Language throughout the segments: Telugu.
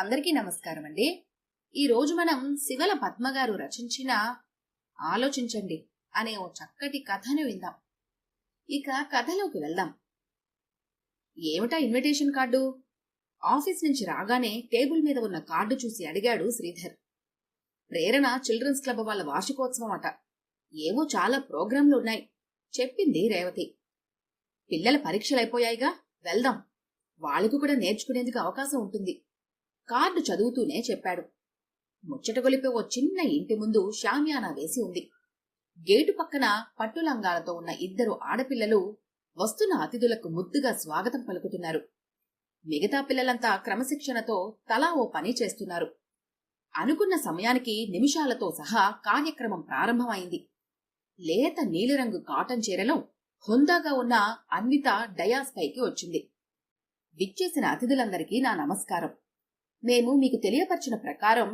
అందరికీ నమస్కారం అండి. ఈరోజు మనం శివల పద్మగారు రచించిన ఆలోచించండి అనే ఓ చక్కటి కథను విందాం. ఇక కథలోకి వెళ్దాం. ఏమిటా ఇన్విటేషన్ కార్డు? ఆఫీస్ నుంచి రాగానే టేబుల్ మీద ఉన్న కార్డు చూసి అడిగాడు శ్రీధర్. ప్రేరణ చిల్డ్రన్స్ క్లబ్ వాళ్ళ వార్షికోత్సవం అట. ఏవో చాలా ప్రోగ్రాంలు ఉన్నాయి చెప్పింది రేవతి. పిల్లల పరీక్షలైపోయాయిగా, వెళ్దాం. వాళ్ళకు కూడా నేర్చుకునేందుకు అవకాశం ఉంటుంది. కార్డు చదువుతూనే చెప్పాడు. ముచ్చట గొలిపే ఓ చిన్న ఇంటి ముందు షామియానా వేసి ఉంది. గేటు పక్కన పట్టులంగాలతో ఉన్న ఇద్దరు ఆడపిల్లలు వస్తున్న అతిథులకు ముద్దుగా స్వాగతం పలుకుతున్నారు. మిగతా పిల్లలంతా క్రమశిక్షణతో తలా ఓ పని చేస్తున్నారు. అనుకున్న సమయానికి నిమిషాలతో సహా కార్యక్రమం ప్రారంభమైంది. లేత నీలిరంగు కాటన్ చీరలో హుందాగా ఉన్న అన్విత డయాస్ పైకి వచ్చింది. విచ్చేసిన అతిథులందరికీ నా నమస్కారం. మేము మీకు తెలియపరిచిన ప్రకారం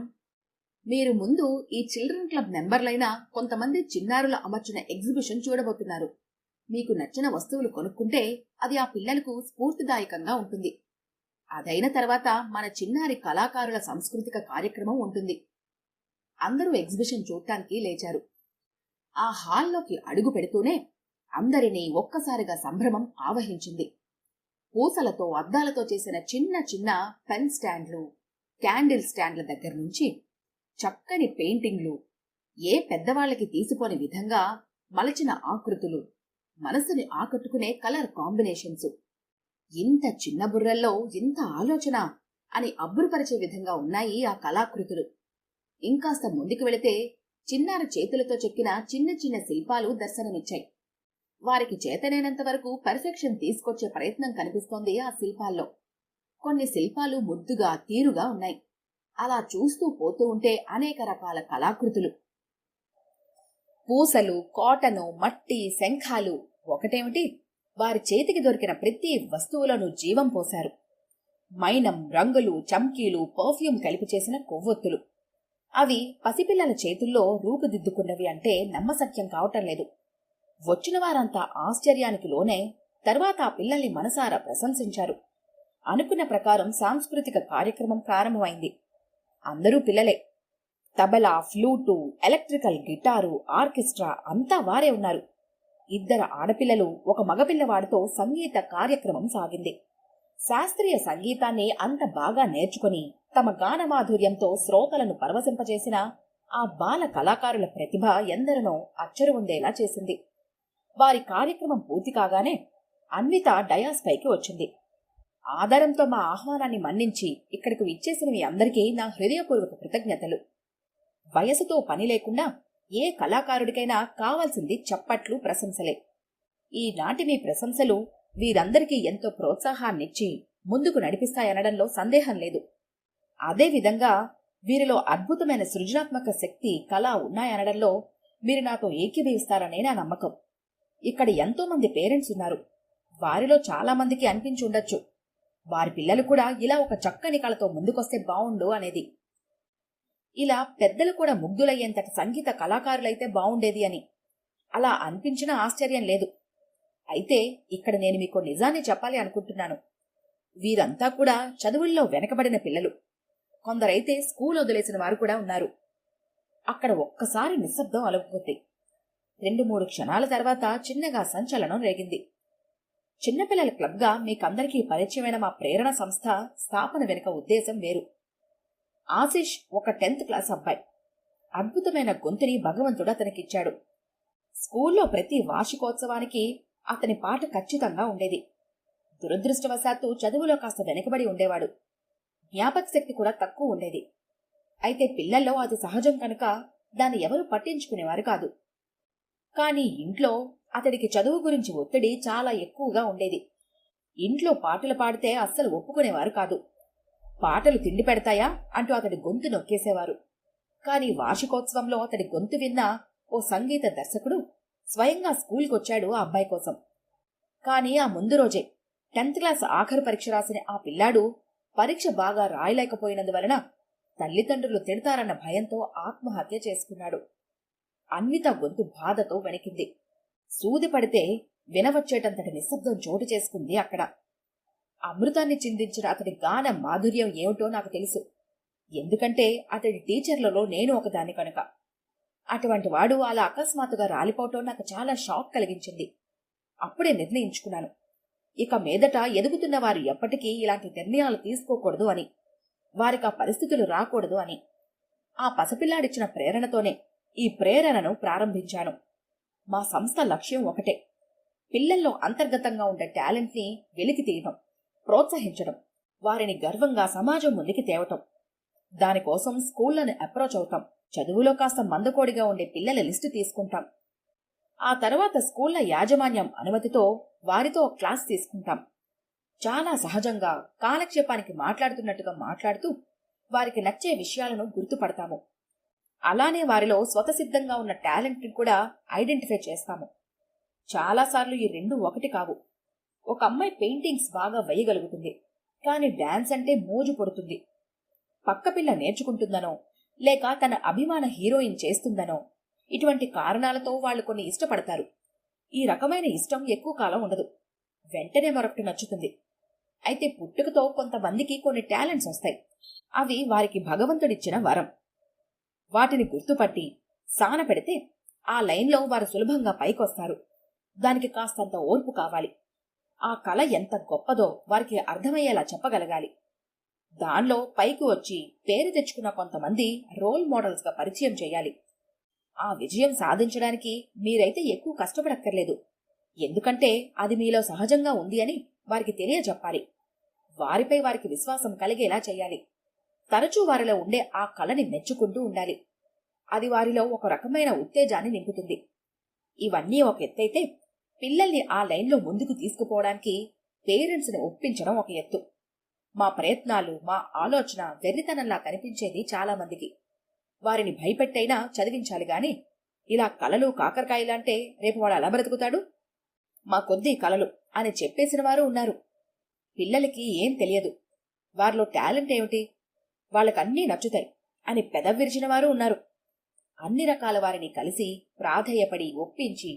మీరు ముందు ఈ చిల్డ్రన్ క్లబ్ మెంబర్లైన కొంతమంది చిన్నారుల అమర్చిన ఎగ్జిబిషన్ చూడబోతున్నారు. మీకు నచ్చిన వస్తువులు కొనుక్కుంటే అది ఆ పిల్లలకు స్ఫూర్తిదాయకంగా ఉంటుంది. అదైన తర్వాత మన చిన్నారి కళాకారుల సాంస్కృతిక కార్యక్రమం ఉంటుంది. అందరూ ఎగ్జిబిషన్ చూడటానికి లేచారు. ఆ హాల్లోకి అడుగు పెడుతూనే అందరినీ ఒక్కసారిగా సంభ్రమం ఆవహించింది. పూసలతో అద్దాలతో చేసిన చిన్న చిన్న పెన్ స్టాండ్లు, క్యాండిల్ స్టాండ్ల దగ్గర నుంచి చక్కని పెయింటింగ్లు, ఏ పెద్దవాళ్లకి తీసిపోని విధంగా మలచిన ఆకృతులు, మనసుని ఆకట్టుకునే కలర్ కాంబినేషన్స్, ఇంత చిన్న బుర్రల్లో ఇంత ఆలోచన అని అబ్బురుపరిచే విధంగా ఉన్నాయి ఆ కళాకృతులు. ఇంకాస్త ముందుకు వెళితే చిన్నారి చేతులతో చెక్కిన చిన్న చిన్న శిల్పాలు దర్శనమిచ్చాయి. వారికి చేతనైనంత వరకు పర్ఫెక్షన్ తీసుకొచ్చే ప్రయత్నం కనిపిస్తోంది ఆ శిల్పాల్లో. కొన్ని శిల్పాలు ముద్దుగా తీరుగా ఉన్నాయి. అలా చూస్తూ పోతూ ఉంటే అనేక రకాల కళాకృతులు. పూసలు, కాటను, మట్టి, శంఖాలు ఒకటేమిటి, వారి చేతికి దొరికిన ప్రతి వస్తువులను జీవం పోశారు. మైనం, రంగులు, చమ్కీలు, పర్ఫ్యూమ్ కలిపి చేసిన కొవ్వొత్తులు. అవి పసిపిల్లల చేతుల్లో రూపుదిద్దుకున్నవి అంటే నమ్మశక్యం కావటం లేదు. వచ్చిన వారంతా ఆశ్చర్యానికి లోనే తర్వాత ఆ పిల్లల్ని మనసారా ప్రశంసించారు. అనుకున్న ప్రకారం సాంస్కృతిక కార్యక్రమం ప్రారంభమైంది. అందరూ పిల్లలే. Tabla, flute, electrical guitar, orchestra అంతా వారే ఉన్నారు. ఇద్దరు ఆడపిల్లలు, ఒక మగపిల్లవాడితో సంగీత కార్యక్రమం సాగింది. శాస్త్రీయ సంగీతాన్ని అంత బాగా నేర్చుకుని తమ గానమాధుర్యంతో శ్రోతలను పరవశింపజేసిన ఆ బాల కళాకారుల ప్రతిభ ఎందరినో అచ్చరువుందేలా చేసింది. వారి కార్యక్రమం పూర్తి కాగానే అన్విత డయాస్ పైకి వచ్చింది. ఆదరంతో మా ఆహ్వానాన్ని మన్నించి ఇక్కడికి విచ్చేసిన మీ అందరికీ నా హృదయపూర్వక కృతజ్ఞతలు. వయసుతో పని లేకుండా ఏ కళాకారుడికైనా కావాల్సింది చప్పట్లు, ప్రశంసలే. ఈనాటి మీ ప్రశంసలు వీరందరికీ ఎంతో ప్రోత్సాహాన్నిచ్చి ముందుకు నడిపిస్తాయనడంలో సందేహం లేదు. అదేవిధంగా వీరిలో అద్భుతమైన సృజనాత్మక శక్తి, కళ ఉన్నాయనడంలో మీరు నాతో ఏకీభవిస్తారనే నా నమ్మకం. ఇక్కడ ఎంతో మంది పేరెంట్స్ ఉన్నారు. వారిలో చాలా మందికి అనిపించి ఉండొచ్చు, వారి పిల్లలు కూడా ఇలా ఒక చక్కని కళతో ముందుకొస్తే బావుండు అనేది. ఇలా పెద్దలు కూడా ముగ్ధులయ్యేంతటి సంగీత కళాకారులైతే బావుండేది అని. అలా అనిపించినా ఆశ్చర్యం లేదు. అయితే ఇక్కడ నేను మీకు నిజాన్ని చెప్పాలి అనుకుంటున్నాను. వీరంతా కూడా చదువుల్లో వెనకబడిన పిల్లలు. కొందరైతే స్కూల్ వదిలేసిన వారు కూడా ఉన్నారు. అక్కడ ఒక్కసారి నిశ్శబ్దం అలపుకుంది. 2-3 క్షణాల తర్వాత చిన్నగా సంచలనం రేగింది. చిన్నపిల్లల క్లబ్గా మీకందరికీ పరిచయమైన మా ప్రేరణ సంస్థ స్థాపన వెనుక ఉద్దేశం వేరు. ఆశిష్ ఒక 10th క్లాస్ అబ్బాయి. అద్భుతమైన గొంతుని భగవంతుడు అతనికిచ్చాడు. స్కూల్లో ప్రతి వార్షికోత్సవానికి అతని పాట ఖచ్చితంగా ఉండేది. దురదృష్టవశాత్తు చదువులో కాస్త వెనుకబడి ఉండేవాడు. జ్ఞాపక శక్తి కూడా తక్కువ ఉండేది. అయితే పిల్లల్లో అది సహజం కనుక దాన్ని ఎవరూ పట్టించుకునేవారు కాదు. కానీ ఇంట్లో అతడికి చదువు గురించి ఒత్తిడి చాలా ఎక్కువగా ఉండేది. ఇంట్లో పాటలు పాడితే అస్సలు ఒప్పుకునేవారు కాదు. పాటలు తిండి పెడతాయా అంటూ అతడి గొంతు నొక్కేసేవారు. కాని వార్షికోత్సవంలో అతడి గొంతు విన్న ఓ సంగీత దర్శకుడు స్వయంగా స్కూల్కొచ్చాడు ఆ అబ్బాయి కోసం. కాని ఆ ముందు రోజే 10th క్లాస్ ఆఖరు పరీక్ష రాసిన ఆ పిల్లాడు పరీక్ష బాగా రాయలేకపోయినందువలన తల్లిదండ్రులు తిడతారన్న భయంతో ఆత్మహత్య చేసుకున్నాడు. అన్విత గొంతు బాధతో వణికింది. సూది పడితే వినవచ్చేటంతటి నిశ్శబ్దం చోటు చేసుకుంది అక్కడ. అమృతాన్ని చిందించిన అతడి గాన మాధుర్యం ఏమిటో నాకు తెలుసు. ఎందుకంటే అతడి టీచర్లలో నేను ఒకదాన్ని కనుక. అటువంటి వాడు అలా అకస్మాత్తుగా రాలిపోవటం నాకు చాలా షాక్ కలిగించింది. అప్పుడే నిర్ణయించుకున్నాను, ఇక మీదట ఎదుగుతున్న వారు ఎప్పటికీ ఇలాంటి నిర్ణయాలు తీసుకోకూడదు అని, వారికి ఆ పరిస్థితులు రాకూడదు అని. ఆ పసిపిల్లాడిచ్చిన ప్రేరణతోనే ఈ ప్రేరణను ప్రారంభించాను. మా సంస్థ లక్ష్యం ఒకటే, పిల్లల్లో అంతర్గతంగా ఉండే టాలెంట్ని వెలికి తీయటం, ప్రోత్సహించడం, వారిని గర్వంగా సమాజం ముందుకి తేవటం. దానికోసం స్కూళ్లను అప్రోచ్ అవుతాం. చదువులో కాస్త మందకోడిగా ఉండే పిల్లల లిస్టు తీసుకుంటాం. ఆ తర్వాత స్కూళ్ల యాజమాన్యం అనుమతితో వారితో క్లాస్ తీసుకుంటాం. చాలా సహజంగా కాలక్షేపానికి మాట్లాడుతున్నట్టుగా మాట్లాడుతూ వారికి నచ్చే విషయాలను గుర్తుపడతాము. అలానే వారిలో స్వతసిద్ధంగా ఉన్న టాలెంట్ని కూడా ఐడెంటిఫై చేస్తాము. చాలాసార్లు ఈ రెండు ఒకటి కావు. ఒక అమ్మాయి పెయింటింగ్స్ బాగా వేయగలుగుతుంది, కానీ డాన్స్ అంటే మోజు పడుతుంది. పక్కపిల్ల నేర్చుకుంటుందనో లేక తన అభిమాన హీరోయిన్ చేస్తుందనో ఇటువంటి కారణాలతో వాళ్ళు కొన్ని ఇష్టపడతారు. ఈ రకమైన ఇష్టం ఎక్కువ కాలం ఉండదు, వెంటనే మరొకటి నచ్చుతుంది. అయితే పుట్టుకతో కొంతమందికి కొన్ని టాలెంట్స్ వస్తాయి. అవి వారికి భగవంతుడిచ్చిన వరం. వాటిని గుర్తుపట్టి సాన పెడితే ఆ లైన్లో వారు సులభంగా పైకొస్తారు. దానికి కాస్తంత ఓర్పు కావాలి. ఆ కళ ఎంత గొప్పదో వారికి అర్థమయ్యేలా చెప్పగలగాలి. దానిలో పైకి వచ్చి పేరు తెచ్చుకున్న కొంతమంది రోల్ మోడల్స్గా పరిచయం చేయాలి. ఆ విజయం సాధించడానికి మీరైతే ఎక్కువ కష్టపడక్కర్లేదు, ఎందుకంటే అది మీలో సహజంగా ఉంది అని వారికి తెలియజెప్పాలి. వారిపై వారికి విశ్వాసం కలిగేలా చేయాలి. తరచూ వారిలో ఉండే ఆ కళని మెచ్చుకుంటూ ఉండాలి. అది వారిలో ఒక రకమైన ఉత్తేజాన్ని నింపుతుంది. ఇవన్నీ ఒక ఎత్తైతే, పిల్లల్ని ఆ లైన్లో ముందుకు తీసుకుపోవడానికి పేరెంట్స్ని ఒప్పించడం ఒక ఎత్తు. మా ప్రయత్నాలు, మా ఆలోచన వెర్రితనంలా కనిపించేది చాలా మందికి. వారిని భయపెట్టైనా చదివించాలి గాని, ఇలా కలలు కాకరకాయలంటే రేపు వాడు అలా బ్రతుకుతాడు, మా కొద్దీ కలలు అని చెప్పేసిన వారు ఉన్నారు. పిల్లలకి ఏం తెలియదు, వారిలో టాలెంట్ ఏమిటి, వాళ్ళకన్నీ నచ్చుతాయి అని పెదవిరిచిన వారు ఉన్నారు. అన్ని రకాల వారిని కలిసి ప్రాధేయపడి ఒప్పించి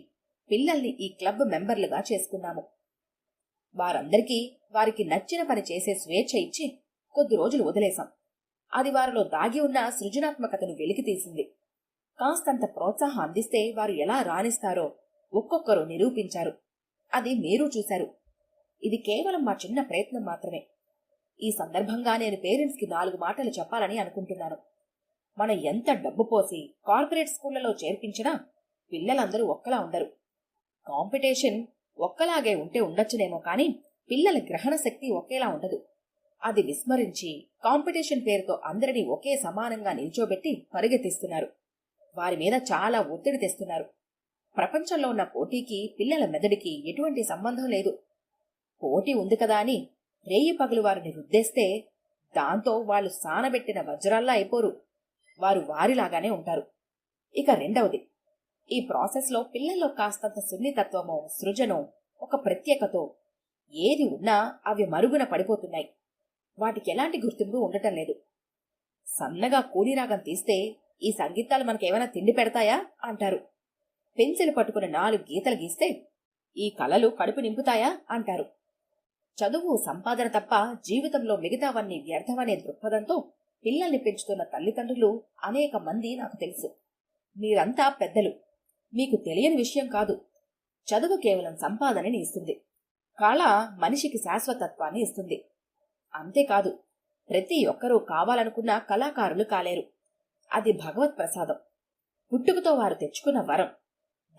పిల్లల్ని ఈ క్లబ్ మెంబర్లుగా చేసుకున్నాము. వారందరికీ వారికి నచ్చిన పని చేసే స్వేచ్ఛ ఇచ్చి కొద్ది రోజులు వదిలేశాం. అది వారిలో దాగి ఉన్న సృజనాత్మకతను వెలికితీసింది. కాస్తంత ప్రోత్సాహం అందిస్తే వారు ఎలా రాణిస్తారో ఒక్కొక్కరు నిరూపించారు. అది మీరు చూశారు. ఇది కేవలం మా చిన్న ప్రయత్నం మాత్రమే. ఈ సందర్భంగా నేను పేరెంట్స్కి 4 మాటలు చెప్పాలని అనుకుంటున్నాను. మనం ఎంత డబ్బు పోసి కార్పొరేట్ స్కూళ్లలో చేర్పించినా పిల్లలందరూ ఒక్కలా ఉండరు. కాంపిటీషన్ ఒక్కలాగే ఉంటే ఉండొచ్చునేమో కానీ పిల్లల గ్రహణ శక్తి ఒకేలా ఉండదు. అది విస్మరించి కాంపిటీషన్ పేరుతో అందరినీ ఒకే సమానంగా నిల్చోబెట్టి పరిగెత్తిస్తున్నారు. వారి మీద చాలా ఒత్తిడి తెస్తున్నారు. ప్రపంచంలో ఉన్న పోటీకి పిల్లల మెదడికి ఎటువంటి సంబంధం లేదు. పోటీ ఉంది కదా అని రేయి పగలు వారిని రుద్దేస్తే దాంతో వాళ్ళు సానబెట్టిన వజ్రాల్లా అయిపోరు. వారు వారిలాగానే ఉంటారు. ఇక రెండవది, ఈ ప్రాసెస్లో పిల్లల్లో కాస్తంత సున్నితత్వమో సృజనో ఒక ప్రత్యేకతో ఏది ఉన్నా అవి మరుగున పడిపోతున్నాయి. వాటికి ఎలాంటి గుర్తింపు ఉండటం లేదు. సన్నగా కూలిరాగం తీస్తే ఈ సంగీతాలు మనకేమైనా తిండి పెడతాయా అంటారు. పెన్సిల్ పట్టుకుని 4 గీతలు గీస్తే ఈ కళలు కడుపు నింపుతాయా అంటారు. చదువు సంపాదన తప్ప జీవితంలో మిగతావన్నీ వ్యర్థమనే దృక్పథంతో పిల్లల్ని పెంచుతున్న తల్లిదండ్రులు అనేక మంది నాకు తెలుసు. మీరంతా పెద్దలు, మీకు తెలియని విషయం కాదు. చదువు కేవలం సంపాదనని ఇస్తుంది. కళ మనిషికి శాశ్వతత్వాన్ని ఇస్తుంది. అంతేకాదు, ప్రతి ఒక్కరూ కావాలనుకున్న కళాకారులు కాలేరు. అది భగవత్ ప్రసాదం, పుట్టుకతో వారు తెచ్చుకున్న వరం.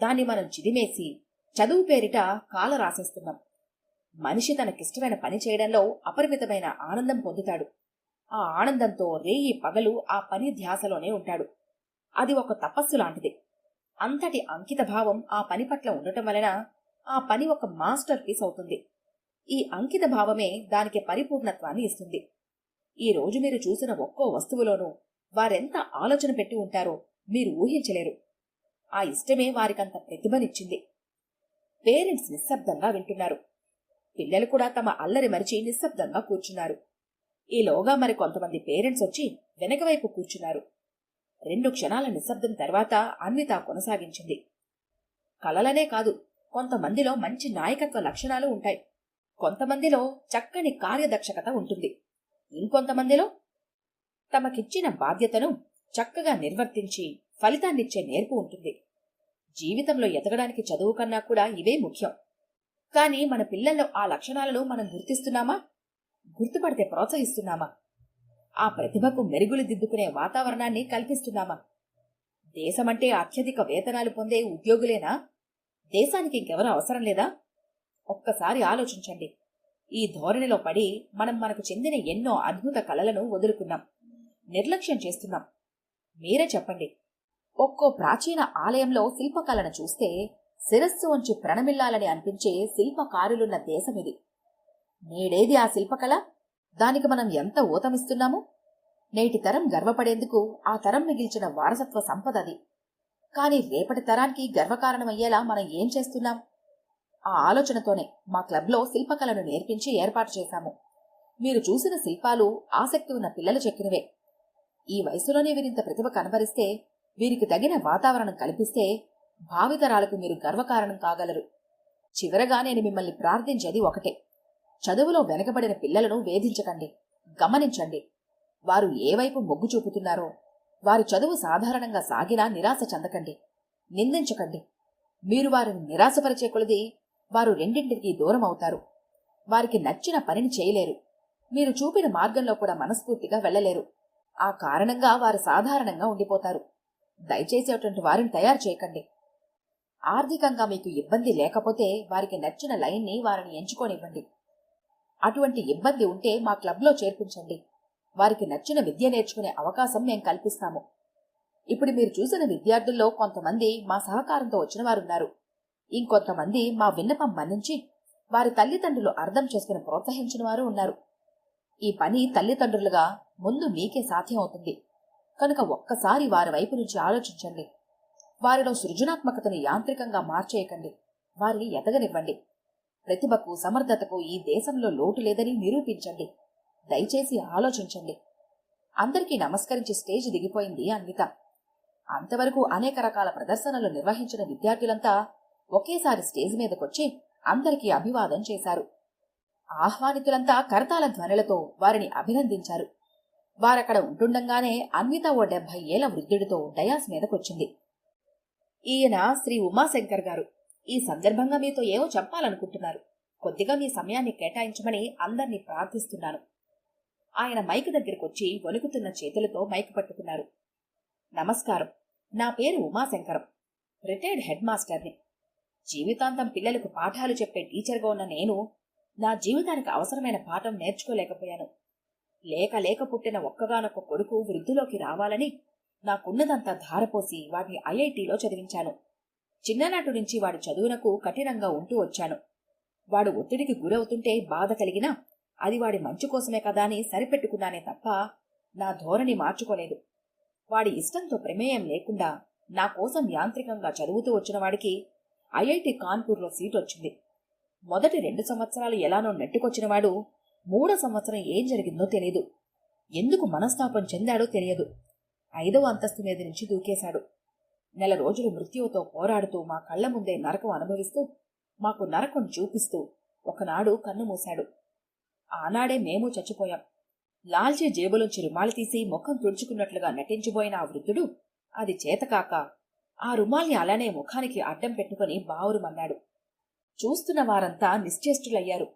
దాన్ని మనం చిదిమేసి చదువు పేరిట కాల రాసేస్తున్నాం. మనిషి తనకిష్టమైన పని చేయడంలో అపరిమితమైన ఆనందం పొందుతాడు. ఆ ఆనందంతో రేయి పగలు ఆ పని ధ్యాసలోనే ఉంటాడు. అది ఒక తపస్సు లాంటిది. అంతటి అంకిత భావం ఆ పని పట్ల ఉండటం వలన ఆ పని ఒక మాస్టర్ పీస్ అవుతుంది. ఈ అంకిత భావమే దానికి పరిపూర్ణత్వాన్ని ఇస్తుంది. ఈ రోజు మీరు చూసిన ఒక్కో వస్తువులోనూ వారెంత ఆలోచన పెట్టి ఉంటారో మీరు ఊహించలేరు. ఆ ఇష్టమే వారికంత ప్రతిభనిచ్చింది. పేరెంట్స్ నిశ్శబ్దంగా వింటున్నారు. పిల్లలు కూడా తమ అల్లరి మరిచి నిశ్శబ్దంగా కూర్చున్నారు. ఈలోగా మరి కొంతమంది పేరెంట్స్ వచ్చి వెనకవైపు కూర్చున్నారు. 2 క్షణాల నిశ్శబ్దం తర్వాత అన్విత కొనసాగించింది. కలలనే కాదు, కొంతమందిలో మంచి నాయకత్వ లక్షణాలు ఉంటాయి. కొంతమందిలో చక్కని కార్యదక్షత ఉంటుంది. ఇంకొంతమందిలో తమకిచ్చిన బాధ్యతను చక్కగా నిర్వర్తించి ఫలితాన్నిచ్చే నేర్పు ఉంటుంది. జీవితంలో ఎదగడానికి చదువు కన్నా కూడా ఇవే ముఖ్యం. కానీ మన పిల్లల్లో ఆ లక్షణాలను మనం గుర్తిస్తున్నామా? గుర్తుపడితే ప్రోత్సహిస్తున్నామా? ఆ ప్రతిభకు మెరుగులు దిద్దుకునే వాతావరణాన్ని కల్పిస్తున్నామా? దేశమంటే అత్యధిక వేతనాలు పొందే ఉద్యోగులేనా? దేశానికి ఇంకెవరూ అవసరం లేదా? ఒక్కసారి ఆలోచించండి. ఈ ధోరణిలో పడి మనం మనకు చెందిన ఎన్నో అద్భుత కళలను వదులుకున్నాం, నిర్లక్ష్యం చేస్తున్నాం. మీరే చెప్పండి. ఒక్కో ప్రాచీన ఆలయంలో శిల్పకళను చూస్తే శిరస్సు వంచి ప్రణమిల్లాలని అనిపించే శిల్పకారులున్న దేశమిది. నేడేది ఆ శిల్పకళ? దానికి మనం ఎంత ఊతమిస్తున్నాము? నేటి తరం గర్వపడేందుకు ఆ తరం మిగిల్చిన వారసత్వ సంపదది. కాని రేపటి తరానికి గర్వకారణమయ్యేలా మనం ఏం చేస్తున్నాం? ఆ ఆలోచనతోనే మా క్లబ్లో శిల్పకళను నేర్పించి ఏర్పాటు చేశాము. మీరు చూసిన శిల్పాలు ఆసక్తి ఉన్న పిల్లలు చెక్కినవే. ఈ వయసులోనే వీరింత ప్రతిభ కనబరిస్తే, వీరికి తగిన వాతావరణం కల్పిస్తే భావితరాలకు మీరు గర్వకారణం కాగలరు. చివరగా నేను మిమ్మల్ని ప్రార్థించేది ఒకటే. చదువులో వెనకబడిన పిల్లలను వేధించకండి, గమనించండి. వారు ఏ వైపు మొగ్గు చూపుతున్నారో, వారి చదువు సాధారణంగా సాగినా నిరాశ చెందకండి, నిందించకండి. మీరు వారిని నిరాశపరిచే కొలది వారు రెండింటికి దూరం అవుతారు. వారికి నచ్చిన పనిని చేయలేరు. మీరు చూపిన మార్గంలో కూడా మనస్ఫూర్తిగా వెళ్లలేరు. ఆ కారణంగా వారు సాధారణంగా ఉండిపోతారు. దయచేసి అటువంటి వారిని తయారు చేయకండి. ఆర్థికంగా మీకు ఇబ్బంది లేకపోతే వారికి నచ్చిన లైన్ని వారిని ఎంచుకోనివ్వండి. అటువంటి ఇబ్బంది ఉంటే మా క్లబ్లో చేర్పించండి. వారికి నచ్చిన విద్య నేర్చుకునే అవకాశం మేం కల్పిస్తాము. ఇప్పుడు మీరు చూసిన విద్యార్థుల్లో కొంతమంది మా సహకారంతో వచ్చిన వారున్నారు. ఇంకొంతమంది మా విన్నపం మన్నించి వారి తల్లిదండ్రులు అర్థం చేసుకుని ప్రోత్సహించిన వారు ఉన్నారు. ఈ పని తల్లిదండ్రులుగా ముందు మీకే సాధ్యం అవుతుంది కనుక ఒక్కసారి వారి వైపు నుంచి ఆలోచించండి. వారిలో సృజనాత్మకతను యాంత్రికంగా మార్చేయకండి. వారిని ఎదగనివ్వండి. ప్రతిభకు, సమర్థతకు ఈ దేశంలో లోటు లేదని నిరూపించండి. దయచేసి ఆలోచించండి. అందరికీ నమస్కరించి స్టేజ్ దిగిపోయింది అన్విత. అంతవరకు అనేక రకాల ప్రదర్శనలు నిర్వహించిన విద్యార్థులంతా ఒకేసారి స్టేజ్ మీదకొచ్చి అందరికీ అభివాదం చేశారు. ఆహ్వానితులంతా కరతాళ ధ్వనులతో వారిని అభినందించారు. వారక్కడ ఉంటుండగానే అన్విత ఓ 70 ఏళ్ల వృద్ధుడితో డయాస్ మీదకొచ్చింది. ఈయన శ్రీ ఉమాశంకర్ గారు. ఈ సందర్భంగా మీతో ఏవో చెప్పాలనుకుంటున్నారు. కొద్దిగా మీ సమయాన్ని కేటాయించమని అందర్నీ ప్రార్థిస్తున్నాను. ఆయన మైక్ దగ్గరికొచ్చి వణుకుతున్న చేతులతో మైక్ పట్టుకున్నారు. నమస్కారం. నా పేరు ఉమాశంకరం. రిటైర్డ్ హెడ్ మాస్టర్ని. జీవితాంతం పిల్లలకు పాఠాలు చెప్పే టీచర్గా ఉన్న నేను నా జీవితానికి అవసరమైన పాఠం నేర్చుకోలేకపోయాను. లేక పుట్టిన ఒక్కగానొక్క కొడుకు వృద్ధిలోకి రావాలని నాకున్నదంతా ధారపోసి వాడిని ఐఐటీలో చదివించాను. చిన్ననాటి నుంచి వాడి చదువునకు కఠినంగా ఉంటూ వచ్చాను. వాడు ఒత్తిడికి గురవుతుంటే బాధ కలిగినా అది వాడి మంచి కోసమే కదా అని సరిపెట్టుకున్నానే తప్ప నా ధోరణి మార్చుకోలేదు. వాడి ఇష్టంతో ప్రమేయం లేకుండా నా కోసం యాంత్రికంగా చదువుతూ వచ్చిన వాడికి ఐఐటి కాన్పూర్లో సీటొచ్చింది. మొదటి 2 సంవత్సరాలు ఎలానో నెట్టుకొచ్చినవాడు 3వ సంవత్సరం ఏం జరిగిందో తెలీదు. ఎందుకు మనస్తాపం చెందాడో తెలియదు. 5వ అంతస్తు మీద నుంచి దూకేశాడు. నెల రోజులు మృత్యువుతో పోరాడుతూ మా కళ్ల ముందే నరకం అనుభవిస్తూ, మాకు నరకం చూపిస్తూ ఒకనాడు కన్ను మూశాడు. ఆనాడే మేము చచ్చిపోయాం. లాల్చీ జేబులోంచి రుమాలు తీసి ముఖం తుడుచుకున్నట్లుగా నటించిపోయిన ఆ వృద్ధుడు అది చేతకాక ఆ రుమాల్ని అలానే ముఖానికి అడ్డం పెట్టుకుని బావురుమన్నాడు. చూస్తున్న వారంతా నిశ్చేష్టులయ్యారు.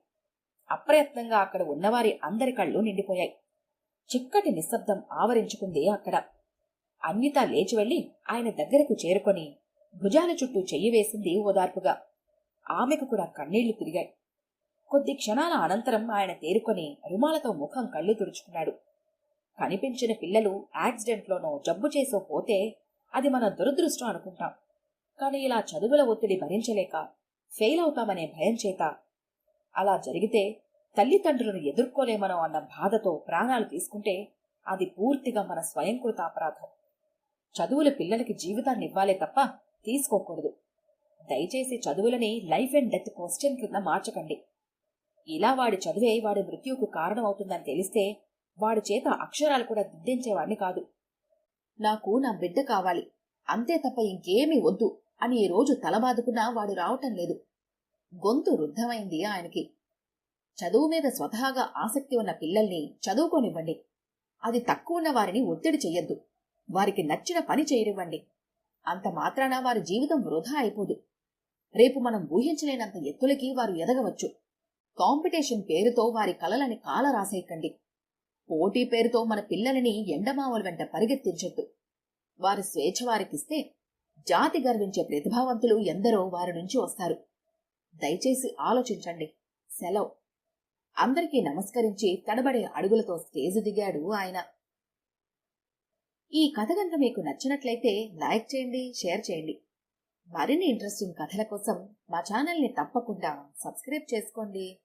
అప్రయత్నంగా అక్కడ ఉన్నవారి అందరి కళ్ళు నిండిపోయాయి. చిక్కటి నిశ్శబ్దం ఆవరించుకుంది అక్కడ. అన్విత లేచి వెళ్లి ఆయన దగ్గరకు చేరుకొని భుజాల చుట్టూ చెయ్యి వేసింది ఓదార్పుగా. ఆమెకు కూడా కన్నీళ్లు తిరిగాయి. కొద్ది క్షణాల అనంతరం ఆయన తేరుకొని రుమాలతో ముఖం కళ్ళు తుడుచుకున్నాడు. కనిపించిన పిల్లలు యాక్సిడెంట్లోనో జబ్బు చేసో పోతే అది మన దురదృష్టం అనుకుంటాం. కాని ఇలా చదువుల ఒత్తిడి భరించలేక ఫెయిల్ అవుతామనే భయం చేత, అలా జరిగితే తల్లిదండ్రులను ఎదుర్కోలేమనో అన్న బాధతో ప్రాణాలు తీసుకుంటే అది పూర్తిగా మన స్వయంకృత అపరాధం. చదువుల పిల్లలకి జీవితాన్ని ఇవ్వాలే తప్ప తీసుకోకూడదు. దయచేసి చదువులని లైఫ్ అండ్ డెత్ క్వశ్చన్ కింద మార్చకండి. ఇలా వాడి చదువే వాడి మృత్యువుకు కారణమవుతుందని తెలిస్తే వాడి చేత అక్షరాలు కూడా దిద్దించేవాడిని కాదు. నాకు నా బిడ్డ కావాలి, అంతే తప్ప ఇంకేమీ వద్దు అని ఈ రోజు తలబాదుకున్నా వాడు రావటం లేదు. గొంతు రుద్ధమైంది ఆయనకి. చదువు మీద స్వతహాగా ఆసక్తి ఉన్న పిల్లల్ని చదువుకోనివ్వండి. అది తక్కువ ఉన్న వారిని ఒత్తిడి చెయ్యొద్దు. వారికి నచ్చిన పని చేయనివ్వండి. అంత మాత్రాన వారి జీవితం వృధా అయిపోదు. రేపు మనం ఊహించలేనంత ఎత్తులకి వారు ఎదగవచ్చు. కాంపిటీషన్ పేరుతో వారి కలలని కాల రాసేయకండి. పోటీ పేరుతో మన పిల్లలని ఎండమావుల వెంట పరిగెత్తించొద్దు. వారి స్వేచ్ఛ వారికిస్తే జాతి గర్వించే ప్రతిభావంతులు ఎందరో వారి నుంచి వస్తారు. దయచేసి ఆలోచించండి. సెలవు. అందరికీ నమస్కరించి తడబడే అడుగులతో స్టేజ్ దిగాడు ఆయన. ఈ కథ గనుక మీకు నచ్చినట్లయితే లైక్ చేయండి, షేర్ చేయండి. మరిన్ని ఇంట్రెస్టింగ్ కథల కోసం మా ఛానల్ని తప్పకుండా సబ్స్క్రైబ్ చేసుకోండి.